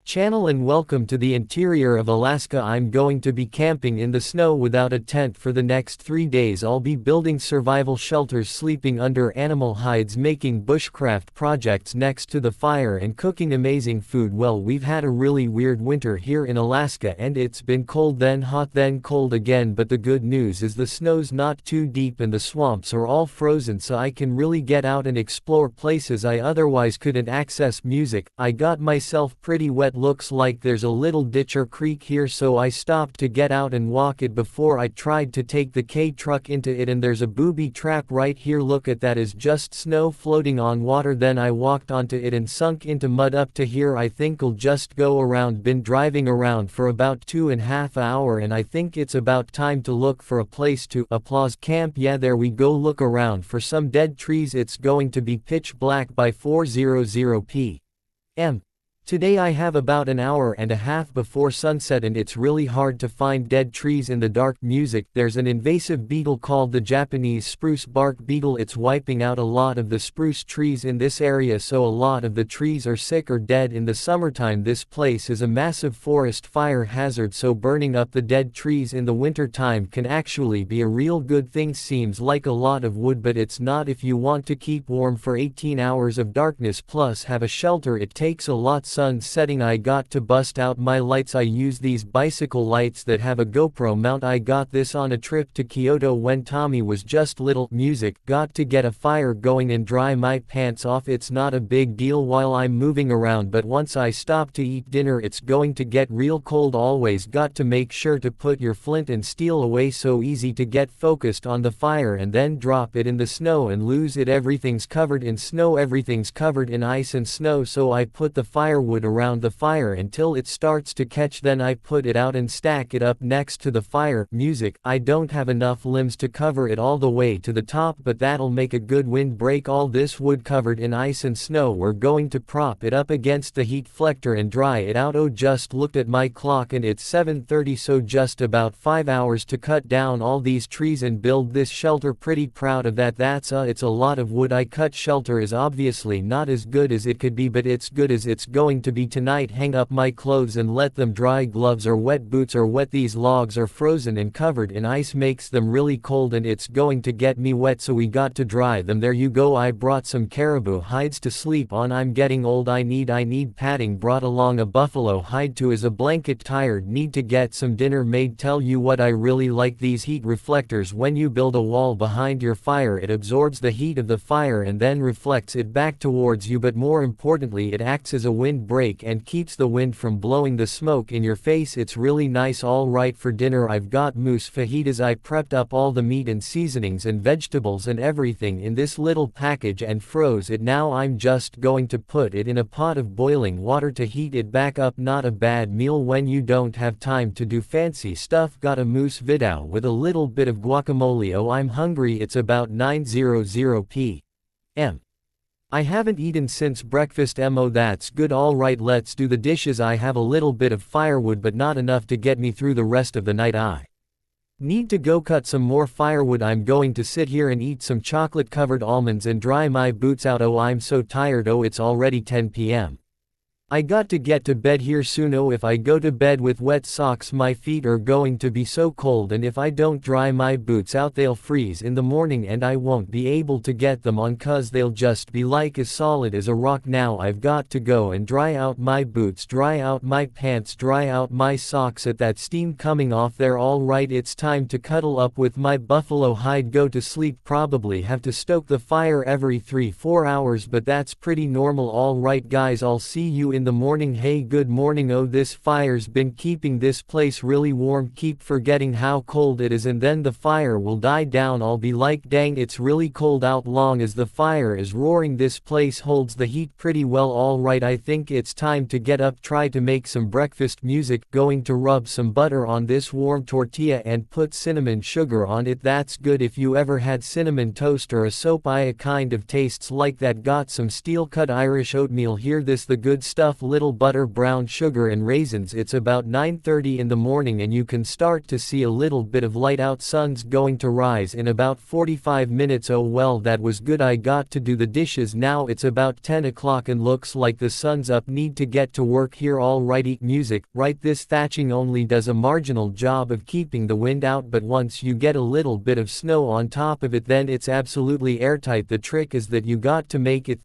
Channel and welcome to the interior of Alaska. I'm going to be camping in the snow without a tent for the next 3 days. I'll be building survival shelters, sleeping under animal hides, making bushcraft projects next to the fire, and cooking amazing food. Well, we've had a really weird winter here in Alaska, and it's been cold then hot then cold again, but the good news is the snow's not too deep and the swamps are all frozen, so I can really get out and explore places I otherwise couldn't access. Music, I got myself pretty wet. Looks like there's a little ditch or creek here, so I stopped to get out and walk it before I tried to take the K-truck into it, and there's a booby trap right here. Look at that, is just snow floating on water. Then I walked onto it and sunk into mud up to here. I think I'll just go around. Been driving around for about 2.5 hours, and I think it's about time to look for a place to camp. Yeah, there we go. Look around for some dead trees. It's going to be pitch black by 4:00 p.m. Today. I have about an hour and a half before sunset, and it's really hard to find dead trees in the dark. Music, there's an invasive beetle called the Japanese spruce bark beetle. It's wiping out a lot of the spruce trees in this area, so a lot of the trees are sick or dead in the summertime. This place is a massive forest fire hazard, so burning up the dead trees in the winter time can actually be a real good thing. Seems like a lot of wood, but it's not if you want to keep warm for 18 hours of darkness plus have a shelter. It takes a lot. Sun setting. I got to bust out my lights. I use these bicycle lights that have a GoPro mount. I got this on a trip to Kyoto when Tommy was just little. Music, got to get a fire going and dry my pants off. It's not a big deal while I'm moving around, but once I stop to eat dinner it's going to get real cold. Always got to make sure to put your flint and steel away. So easy to get focused on the fire and then drop it in the snow and lose it. Everything's covered in snow, everything's covered in ice and snow, so I put the firewood around the fire until it starts to catch, then I put it out and stack it up next to the fire. Music, I don't have enough limbs to cover it all the way to the top, but that'll make a good windbreak. All this wood covered in ice and snow, we're going to prop it up against the heat reflector and dry it out. Oh, just looked at my clock and it's 7:30, so just about 5 hours to cut down all these trees and build this shelter. Pretty proud of that. It's a lot of wood I cut. Shelter is obviously not as good as it could be, but it's good as it's going to be. Tonight hang up my clothes and let them dry. Gloves or wet, boots or wet. These logs are frozen and covered in ice, makes them really cold, and it's going to get me wet, so we got to dry them. There you go. I brought some caribou hides to sleep on. I'm getting old. I need padding. Brought along a buffalo hide too as a blanket. Tired, need to get some dinner made. Tell you what, I really like these heat reflectors. When you build a wall behind your fire, it absorbs the heat of the fire and then reflects it back towards you, but more importantly it acts as a windbreak and keeps the wind from blowing the smoke in your face. It's really nice. All right, for dinner I've got moose fajitas. I prepped up all the meat and seasonings and vegetables and everything in this little package and froze it. Now I'm just going to put it in a pot of boiling water to heat it back up. Not a bad meal when you don't have time to do fancy stuff. Got a moose vidao with a little bit of guacamole. Oh, I'm hungry. It's about 9:00 p.m. I haven't eaten since breakfast. Oh, that's good. Alright, let's do the dishes. I have a little bit of firewood, but not enough to get me through the rest of the night. I need to go cut some more firewood. I'm going to sit here and eat some chocolate covered almonds and dry my boots out. Oh, I'm so tired. Oh, it's already 10 p.m. I got to get to bed here soon. Oh, if I go to bed with wet socks my feet are going to be so cold, and if I don't dry my boots out they'll freeze in the morning and I won't be able to get them on cause they'll just be like as solid as a rock. Now I've got to go and dry out my boots, dry out my pants, dry out my socks at that steam coming off there. Alright, it's time to cuddle up with my buffalo hide, go to sleep. Probably have to stoke the fire every 3-4 hours, but that's pretty normal. Alright guys, I'll see you in the morning. Hey, good morning. Oh, this fire's been keeping this place really warm. Keep forgetting how cold it is, and then the fire will die down. I'll be like, dang, it's really cold out. Long as the fire is roaring, this place holds the heat pretty well. Alright, I think it's time to get up, try to make some breakfast. Music, going to rub some butter on this warm tortilla and put cinnamon sugar on it. That's good. If you ever had cinnamon toast or a soap, I kind of tastes like that. Got some steel cut Irish oatmeal here. This the good stuff. stuff little butter, brown sugar and raisins. It's about 9:30 in the morning and you can start to see a little bit of light out. Sun's going to rise in about 45 minutes. Oh well, that was good. I got to do the dishes now. It's about 10 o'clock and looks like the sun's up. Need to get to work here. Alright, eat music. Right, this thatching only does a marginal job of keeping the wind out, but once you get a little bit of snow on top of it, then it's absolutely airtight. The trick is that you got to make it